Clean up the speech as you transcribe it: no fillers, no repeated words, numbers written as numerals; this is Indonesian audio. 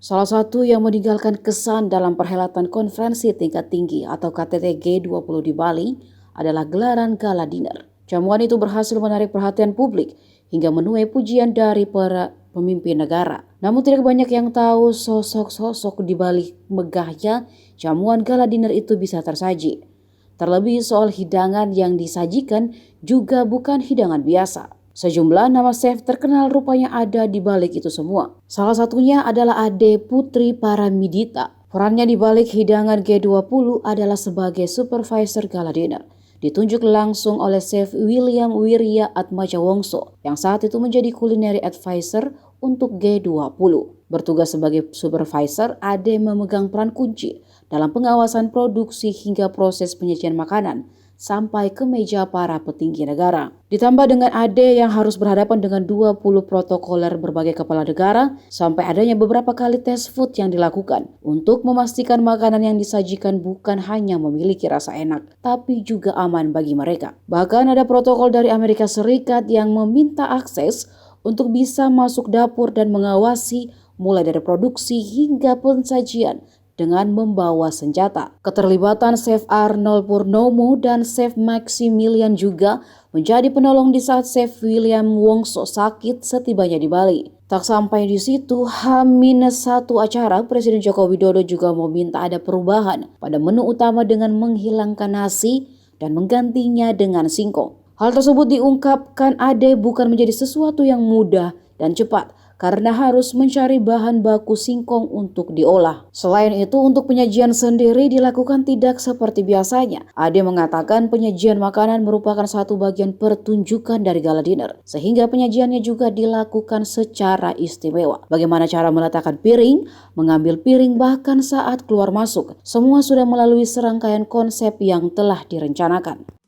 Salah satu yang meninggalkan kesan dalam perhelatan konferensi tingkat tinggi atau KTT G20 di Bali adalah gelaran gala dinner. Jamuan itu berhasil menarik perhatian publik hingga menuai pujian dari para pemimpin negara. Namun tidak banyak yang tahu sosok-sosok di balik megahnya jamuan gala dinner itu bisa tersaji. Terlebih soal hidangan yang disajikan juga bukan hidangan biasa. Sejumlah nama chef terkenal rupanya ada di balik itu semua. Salah satunya adalah Ade Putri Paramidita. Perannya di balik hidangan G20 adalah sebagai supervisor gala dinner. Ditunjuk langsung oleh Chef William Wirya Atmajawongso yang saat itu menjadi culinary advisor untuk G20. Bertugas sebagai supervisor, Ade memegang peran kunci dalam pengawasan produksi hingga proses penyajian makanan sampai ke meja para petinggi negara. Ditambah dengan Ade yang harus berhadapan dengan 20 protokoler berbagai kepala negara, sampai adanya beberapa kali tes food yang dilakukan untuk memastikan makanan yang disajikan bukan hanya memiliki rasa enak, tapi juga aman bagi mereka. Bahkan ada protokol dari Amerika Serikat yang meminta akses untuk bisa masuk dapur dan mengawasi mulai dari produksi hingga pensajian dengan membawa senjata. Keterlibatan Chef Arnold Purnomo dan Chef Maximilian juga menjadi penolong di saat Chef William Wongso sakit setibanya di Bali. Tak sampai di situ, H-1 acara, Presiden Joko Widodo juga meminta ada perubahan pada menu utama dengan menghilangkan nasi dan menggantinya dengan singkong. Hal tersebut diungkapkan Ade bukan menjadi sesuatu yang mudah dan cepat, karena harus mencari bahan baku singkong untuk diolah. Selain itu, untuk penyajian sendiri dilakukan tidak seperti biasanya. Ade mengatakan penyajian makanan merupakan satu bagian pertunjukan dari gala dinner, sehingga penyajiannya juga dilakukan secara istimewa. Bagaimana cara meletakkan piring, mengambil piring, bahkan saat keluar masuk, semua sudah melalui serangkaian konsep yang telah direncanakan.